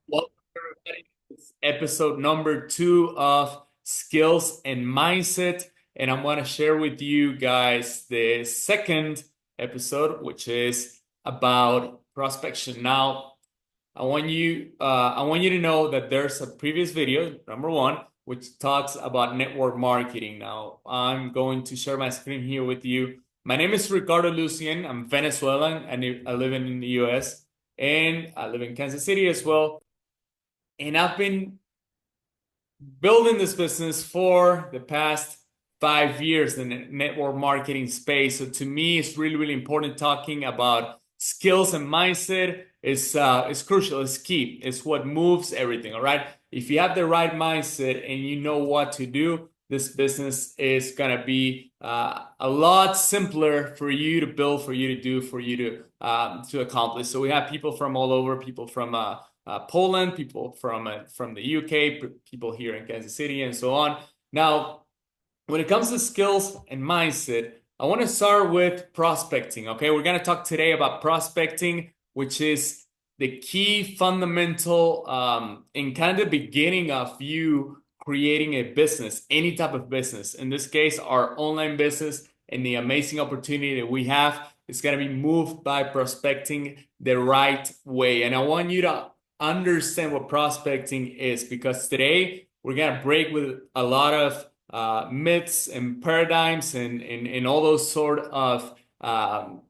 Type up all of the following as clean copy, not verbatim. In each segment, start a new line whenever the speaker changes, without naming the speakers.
Welcome, everybody. It's episode number 2 of Skills and Mindset. And I'm going to share with you guys the second episode, which is about prospection. Now, I want you to know that there's a previous video, number 1, which talks about network marketing. Now, I'm going to share my screen here with you. My name is Ricardo Lucien. I'm Venezuelan and I live in the US and I live in Kansas City as well. And I've been building this business for the past 5 years in the network marketing space. So to me, it's really, really important talking about skills and mindset. It's crucial. It's key. It's what moves everything. All right. If you have the right mindset and you know what to do, this business is gonna be a lot simpler for you to build, for you to do, for you to accomplish. So we have people from all over, people from Poland, people from the UK, people here in Kansas City, and so on. Now, when it comes to skills and mindset, I want to start with prospecting. Okay, we're going to talk today about prospecting, which is the key fundamental in kind of the beginning of you creating a business, any type of business. In this case, our online business and the amazing opportunity that we have is going to be moved by prospecting the right way. And I want you to understand what prospecting is because today we're going to break with a lot of myths and paradigms and all those sort of kind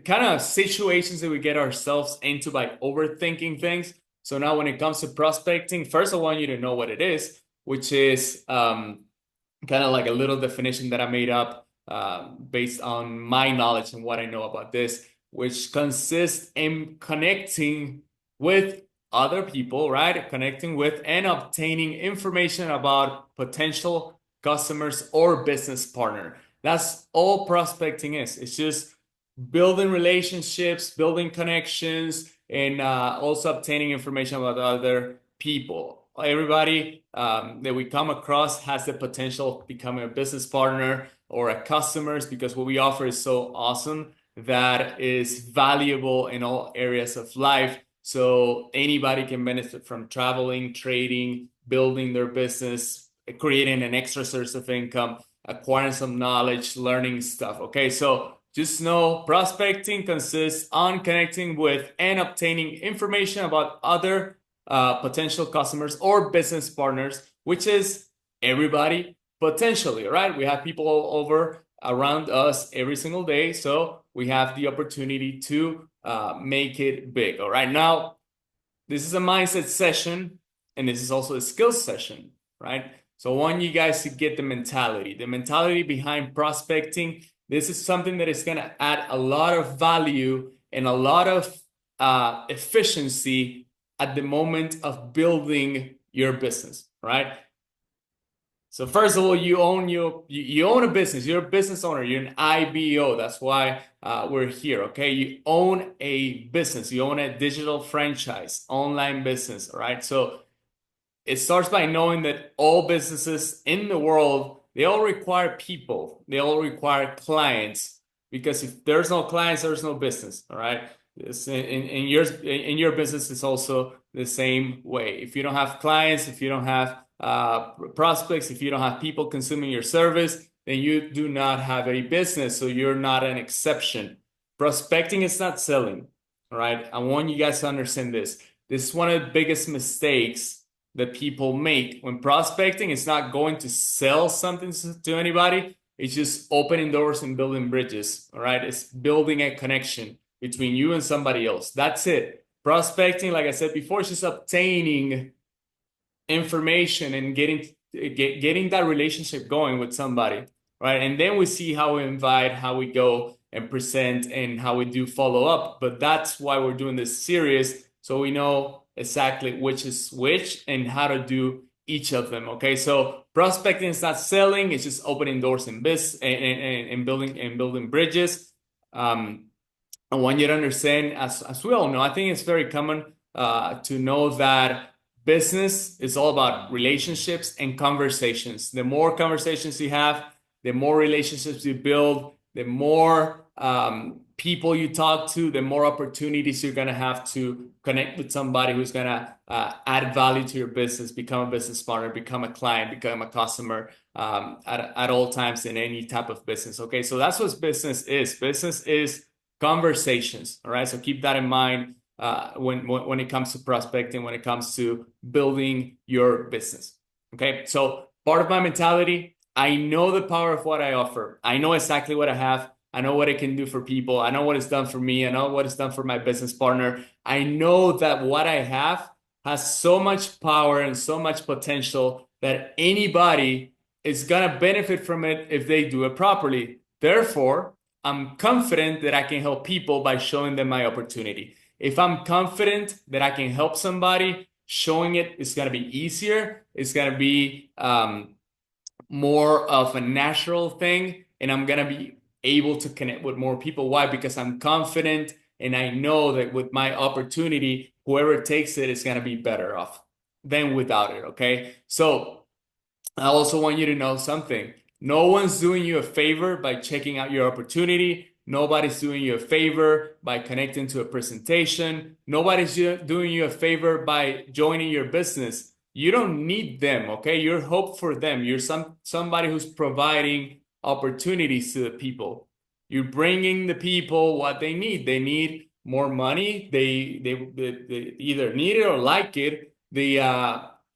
of situations that we get ourselves into by overthinking things. So now when it comes to prospecting, first I want you to know what it is, which is kind of like a little definition that I made up based on my knowledge and what I know about this, which consists in connecting with other people, right? Connecting with and obtaining information about potential customers or business partner. That's all prospecting is. It's just building relationships, building connections, and also obtaining information about other people. Everybody that we come across has the potential of becoming a business partner or a customers because what we offer is so awesome that is valuable in all areas of life. So anybody can benefit from traveling, trading, building their business, creating an extra source of income, acquiring some knowledge, learning stuff. Okay, so just know prospecting consists on connecting with and obtaining information about other potential customers or business partners, which is everybody potentially, right? We have people all over around us every single day. So we have the opportunity to make it big. All right. Now, this is a mindset session and this is also a skills session, right? So I want you guys to get the mentality behind prospecting. This is something that is going to add a lot of value and a lot of efficiency at the moment of building your business, right? So first of all, you own a business. You're a business owner. You're an IBO. That's why we're here. Okay, you own a business. You own a digital franchise, online business. All right. So it starts by knowing that all businesses in the world, they all require people. They all require clients because if there's no clients, there's no business. All right. In your business, it's also the same way. If you don't have clients, if you don't have prospects, if you don't have people consuming your service, then you do not have a business. So you're not an exception. Prospecting is not selling. All right. I want you guys to understand this. This is one of the biggest mistakes that people make when prospecting. It's not going to sell something to anybody. It's just opening doors and building bridges. All right. It's building a connection between you and somebody else. That's it. Prospecting, like I said before, is just obtaining information and getting that relationship going with somebody, right? And then we see how we invite, how we go and present, and how we do follow up. But that's why we're doing this series, so we know exactly which is which and how to do each of them. Okay, so prospecting is not selling; it's just opening doors and building bridges. I want you to understand, as we all know, I think it's very common to know that business is all about relationships and conversations. The more conversations you have, the more relationships you build, the more people you talk to, the more opportunities you're going to have to connect with somebody who's going to add value to your business, become a business partner, become a client, become a customer at all times in any type of business. Okay, so that's what business is. Business is conversations. All right, so keep that in mind when it comes to prospecting, when it comes to building your business. Okay, so part of my mentality, I know the power of what I offer. I know exactly what I have. I know what it can do for people. I know what it's done for me. I know what it's done for my business partner. I know that what I have has so much power and so much potential that anybody is going to benefit from it if they do it properly. Therefore, I'm confident that I can help people by showing them my opportunity. If I'm confident that I can help somebody, showing it is going to be easier. It's going to be more of a natural thing, and I'm going to be able to connect with more people. Why? Because I'm confident and I know that with my opportunity, whoever takes it is going to be better off than without it. Okay. So I also want you to know something. No one's doing you a favor by checking out your opportunity. Nobody's doing you a favor by connecting to a presentation. Nobody's doing you a favor by joining your business. You don't need them, okay? You're hope for them. You're somebody who's providing opportunities to the people. You're bringing the people what they need. They need more money. They either need it or like it.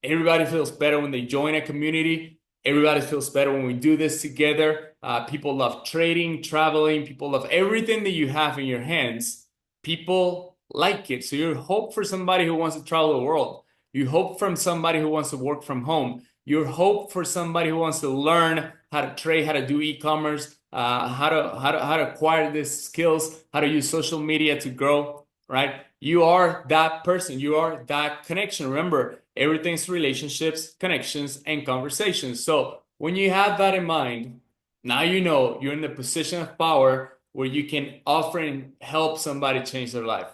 Everybody feels better when they join a community. Everybody feels better when we do this together. People love trading, traveling. People love everything that you have in your hands. People like it. So you hope for somebody who wants to travel the world. You hope from somebody who wants to work from home. You hope for somebody who wants to learn how to trade, how to do e-commerce, how to acquire these skills, how to use social media to grow, right? You are that person. You are that connection. Remember, everything's relationships, connections, and conversations. So when you have that in mind, now you know you're in the position of power where you can offer and help somebody change their life,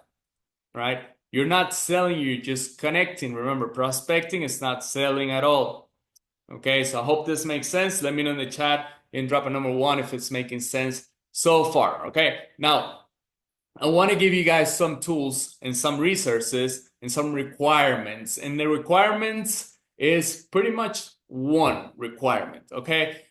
right? You're not selling, you're just connecting. Remember, prospecting is not selling at all. Okay, so I hope this makes sense. Let me know in the chat and drop a number 1 if it's making sense so far. Okay, now I want to give you guys some tools and some resources and some requirements. And the requirements is pretty much one requirement. Okay,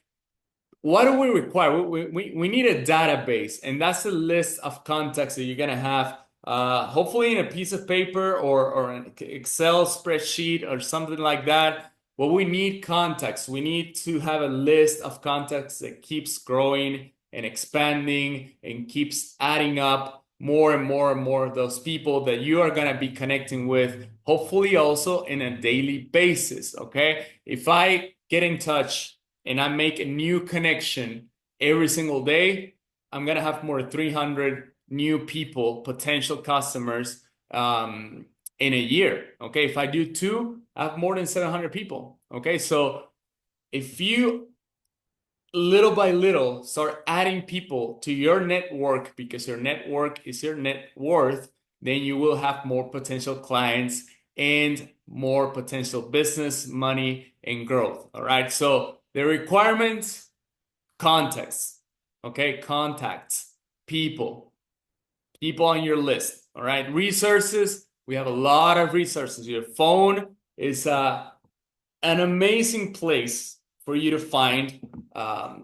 what do we require? We need a database, and that's a list of contacts that you're gonna have, hopefully in a piece of paper or an Excel spreadsheet or something like that. Well, we need contacts. We need to have a list of contacts that keeps growing and expanding and keeps adding up more and more and more of those people that you are gonna be connecting with, hopefully also in a daily basis. Okay, if I get in touch and I make a new connection every single day, I'm gonna have more than 300 new people, potential customers, in a year. Okay, if I do 2, I have more than 700 people. Okay, so if you little by little start adding people to your network, because your network is your net worth, then you will have more potential clients and more potential business, money, and growth. All right, so the requirements: contacts, okay, contacts, people on your list. All right, resources, we have a lot of resources. Your phone is an amazing place for you to find a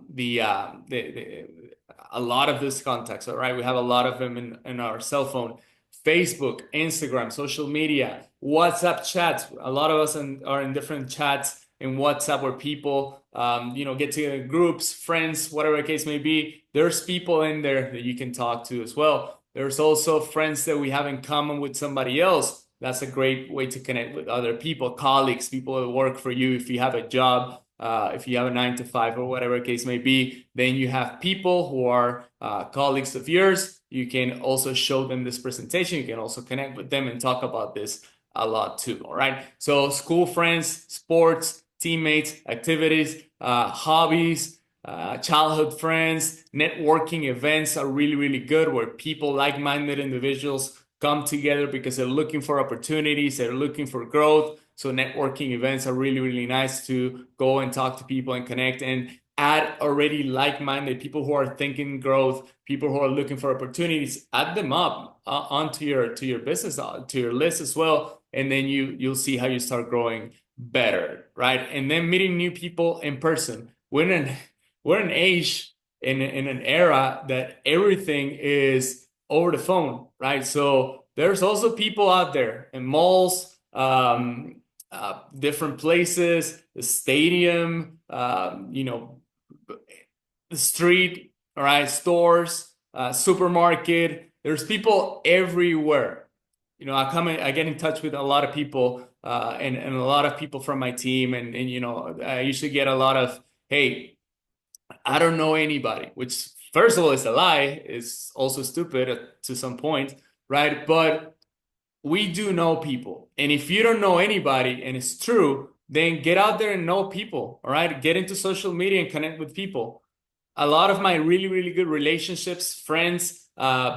lot of these contacts. All right, we have a lot of them in our cell phone. Facebook, Instagram, social media, WhatsApp chats. A lot of us are in different chats in WhatsApp where people, get together, groups, friends, whatever the case may be. There's people in there that you can talk to as well. There's also friends that we have in common with somebody else. That's a great way to connect with other people, colleagues, people that work for you. If you have a job, if you have a 9 to 5 or whatever the case may be, then you have people who are colleagues of yours. You can also show them this presentation. You can also connect with them and talk about this a lot too. All right. So school friends, sports, teammates, activities, hobbies, childhood friends, networking events are really, really good, where people, like-minded individuals, come together because they're looking for opportunities, they're looking for growth. So networking events are really, really nice to go and talk to people and connect and add already like-minded people who are thinking growth, people who are looking for opportunities, add them up onto your business, to your list as well, and then you'll see how you start growing better, right? And then meeting new people in person. We're in an age, in an era that everything is over the phone, right? So there's also people out there in malls, different places, the stadium, the street, all right, stores, supermarket. There's people everywhere. I get in touch with a lot of people, and a lot of people from my team, and I usually get a lot of, hey, I don't know anybody, which first of all is a lie, is also stupid to some point, right? But we do know people. And if you don't know anybody and it's true, then get out there and know people, all right? Get into social media and connect with people. A lot of my really, really good relationships, friends,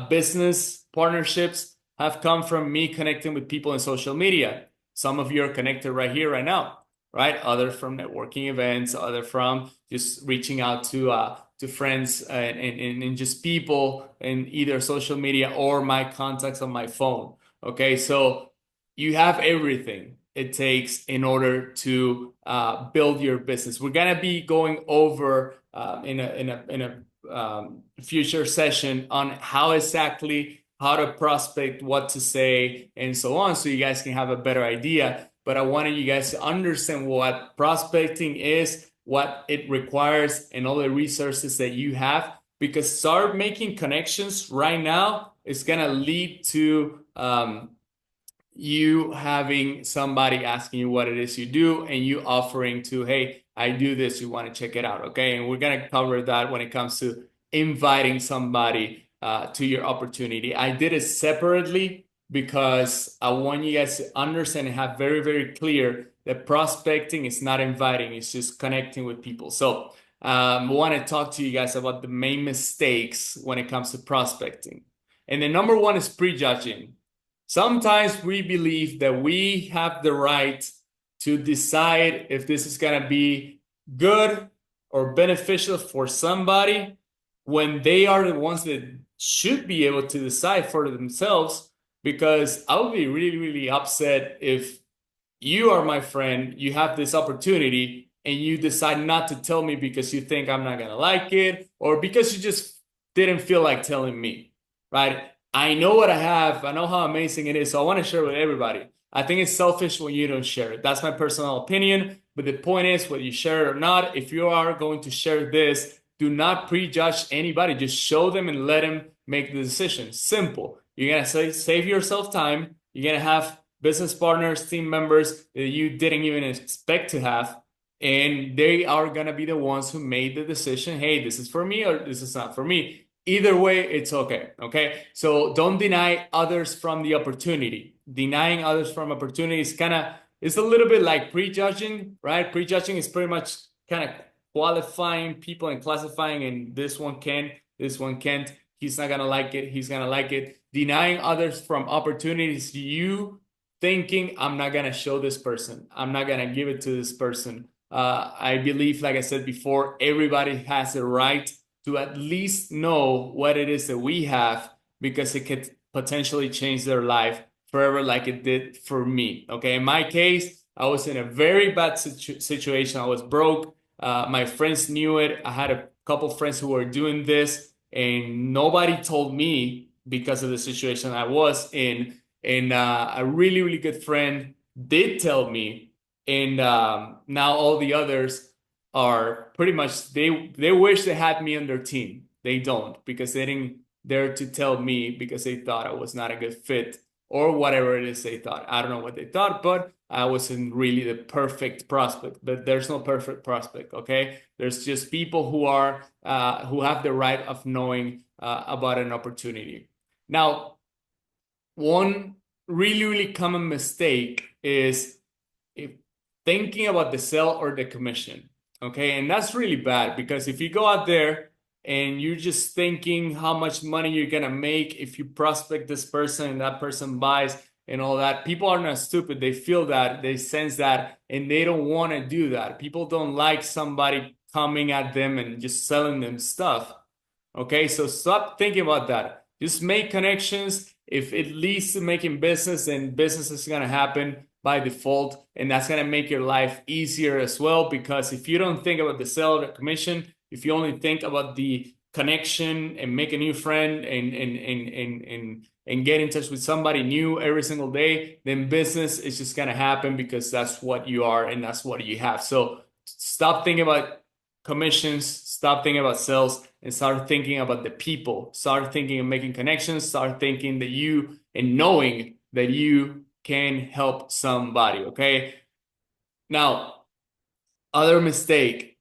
business partnerships have come from me connecting with people in social media. Some of you are connected right here, right now, right? Others from networking events, other from just reaching out to friends and just people in either social media or my contacts on my phone. Okay, so you have everything it takes in order to build your business. We're gonna be going over in a future session on how to prospect, what to say, and so on, so you guys can have a better idea. But I wanted you guys to understand what prospecting is, what it requires, and all the resources that you have. Because start making connections right now is gonna lead to you having somebody asking you what it is you do and you offering to, hey, I do this, you want to check it out, okay? And we're going to cover that when it comes to inviting somebody to your opportunity. I did it separately because I want you guys to understand and have very, very clear that prospecting is not inviting, it's just connecting with people. So I want to talk to you guys about the main mistakes when it comes to prospecting. And the number one is prejudging. Sometimes we believe that we have the right to decide if this is going to be good or beneficial for somebody when they are the ones that should be able to decide for themselves. Because I would be really, really upset if you are my friend, you have this opportunity, and you decide not to tell me because you think I'm not going to like it, or because you just didn't feel like telling me, right? I know what I have. I know how amazing it is. So I want to share it with everybody. I think it's selfish when you don't share it. That's my personal opinion. But the point is, whether you share it or not, if you are going to share this, do not prejudge anybody. Just show them and let them make the decision. Simple. You're going to save yourself time. You're going to have business partners, team members that you didn't even expect to have. And they are going to be the ones who made the decision. Hey, this is for me or this is not for me. Either way, it's okay. Okay. So don't deny others from the opportunity. Denying others from opportunity is it's a little bit like prejudging, right? Prejudging is pretty much kind of qualifying people and classifying, and this one can, this one can't. He's not gonna like it. He's gonna like it. Denying others from opportunities, you thinking, I'm not gonna show this person. I'm not gonna give it to this person. I believe, like I said before, everybody has the right to at least know what it is that we have, because it could potentially change their life forever, like it did for me. Okay, in my case, I was in a very bad situation. I was broke. My friends knew it. I had a couple friends who were doing this, and nobody told me because of the situation I was in. And a really, really good friend did tell me, and now all the others are pretty much, they wish they had me on their team. They don't, because they didn't dare to tell me because they thought I was not a good fit or whatever it is they thought. I don't know what they thought, but I wasn't really the perfect prospect. But there's no perfect prospect, okay? There's just people who have the right of knowing about an opportunity. Now, one really, really common mistake is if thinking about the sale or the commission. Okay, and that's really bad, because if you go out there and you're just thinking how much money you're gonna make if you prospect this person and that person buys and all that, people are not stupid. They feel that, they sense that, and they don't want to do that. People don't like somebody coming at them and just selling them stuff. Okay, so stop thinking about that. Just make connections. If it leads to making business, then business is going to happen by default. And that's going to make your life easier as well. Because if you don't think about the sale or the commission, if you only think about the connection and make a new friend and get in touch with somebody new every single day, then business is just going to happen because that's what you are and that's what you have. So stop thinking about commissions, stop thinking about sales, and start thinking about the people. Start thinking of making connections, start thinking that you and knowing that you can help somebody. Okay. Now, other mistake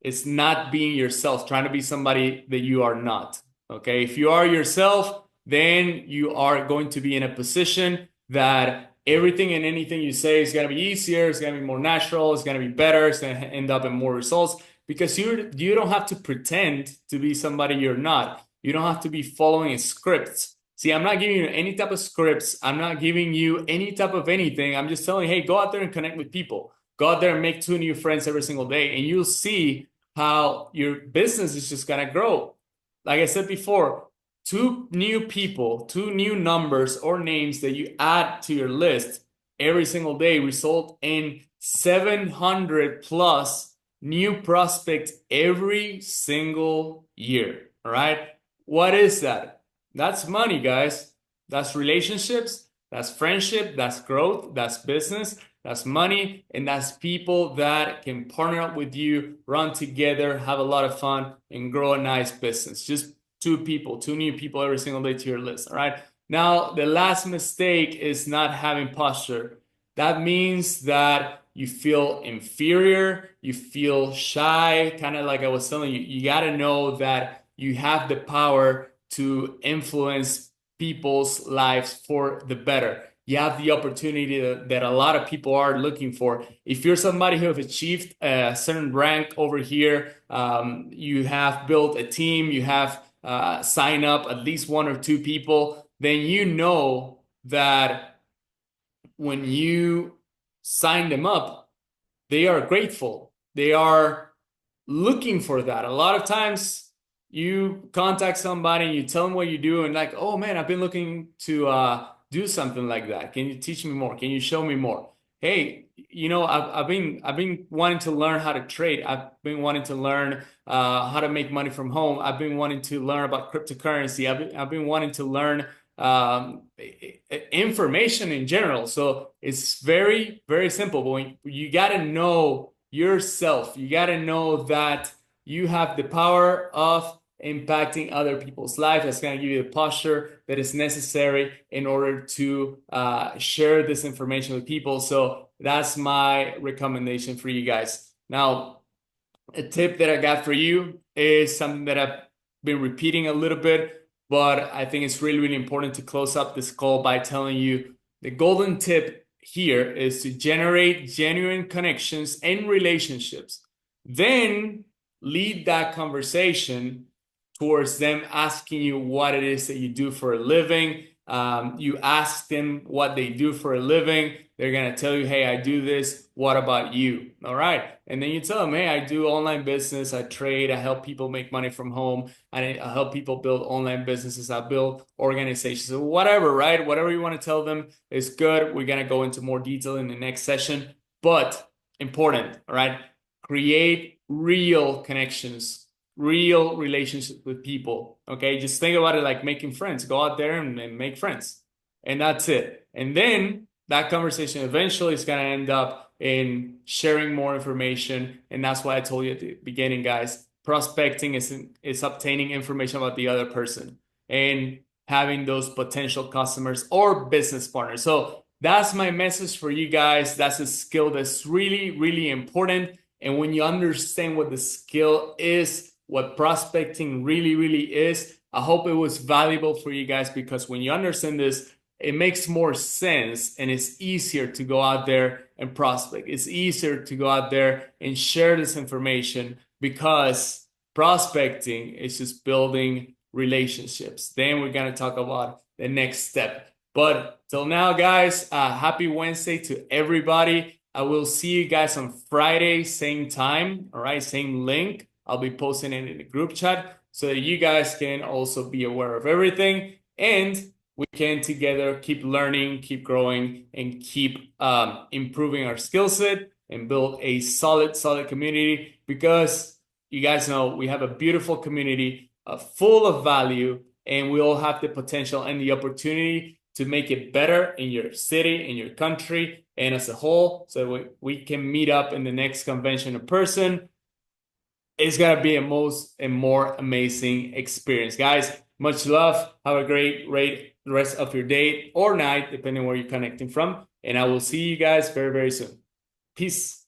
is not being yourself, trying to be somebody that you are not. Okay. If you are yourself, then you are going to be in a position that everything and anything you say is going to be easier, it's going to be more natural, it's going to be better, it's going to end up in more results because you don't have to pretend to be somebody you're not. You don't have to be following a script. See, I'm not giving you any type of scripts. I'm not giving you any type of anything. I'm just telling you, hey, go out there and connect with people. Go out there and make 2 new friends every single day, and you'll see how your business is just gonna grow. Like I said before, 2 new people, 2 new numbers or names that you add to your list every single day result in 700 plus new prospects every single year. All right. What is that? That's money, guys. That's relationships. That's friendship. That's growth. That's business. That's money. And that's people that can partner up with you, run together, have a lot of fun, and grow a nice business. Just 2 people, 2 new people every single day to your list. All right. Now, the last mistake is not having posture. That means that you feel inferior, you feel shy, kind of like I was telling you. You got to know that you have the power to influence people's lives for the better. You have the opportunity that a lot of people are looking for. If you're somebody who have achieved a certain rank over here, you have built a team, you have signed up at least 1 or 2 people, then you know that when you sign them up, they are grateful. They are looking for that. A lot of times you contact somebody and you tell them what you do and like, oh man, I've been looking to do something like that. Can you teach me more? Can you show me more? Hey, I've been wanting to learn how to trade. I've been wanting to learn how to make money from home. I've been wanting to learn about cryptocurrency. I've been wanting to learn information in general. So it's very, very simple. But you got to know yourself. You got to know that you have the power of impacting other people's lives. That's going to give you the posture that is necessary in order to share this information with people. So that's my recommendation for you guys. Now, a tip that I got for you is something that I've been repeating a little bit, but I think it's really, really important to close up this call by telling you the golden tip here is to generate genuine connections and relationships. Then lead that conversation towards them asking you what it is that you do for a living. You ask them what they do for a living. They're going to tell you, hey, I do this. What about you? All right. And then you tell them, hey, I do online business. I trade. I help people make money from home. I help people build online businesses. I build organizations. So whatever, right? Whatever you want to tell them is good. We're going to go into more detail in the next session. But important, all right? Create real connections, real relationships with people. Okay, just think about it like making friends. Go out there and make friends, and that's it. And then that conversation eventually is going to end up in sharing more information. And that's why I told you at the beginning, guys, prospecting is obtaining information about the other person and having those potential customers or business partners. So that's my message for you guys. That's a skill that's really, really important. And when you understand what the skill is, what prospecting really, really is, I hope it was valuable for you guys, because when you understand this, it makes more sense and it's easier to go out there and prospect. It's easier to go out there and share this information, because prospecting is just building relationships. Then we're going to talk about the next step. But till now, guys, happy Wednesday to everybody. I will see you guys on Friday, same time, all right, same link. I'll be posting it in the group chat so that you guys can also be aware of everything and we can together keep learning, keep growing, and keep improving our skill set and build a solid community because you guys know we have a beautiful community full of value and we all have the potential and the opportunity to make it better in your city, in your country, and as a whole. So we can meet up in the next convention in person. It's gonna be a most and more amazing experience, guys. Much love. Have a great rest of your day or night, depending where you're connecting from. And I will see you guys very soon. Peace.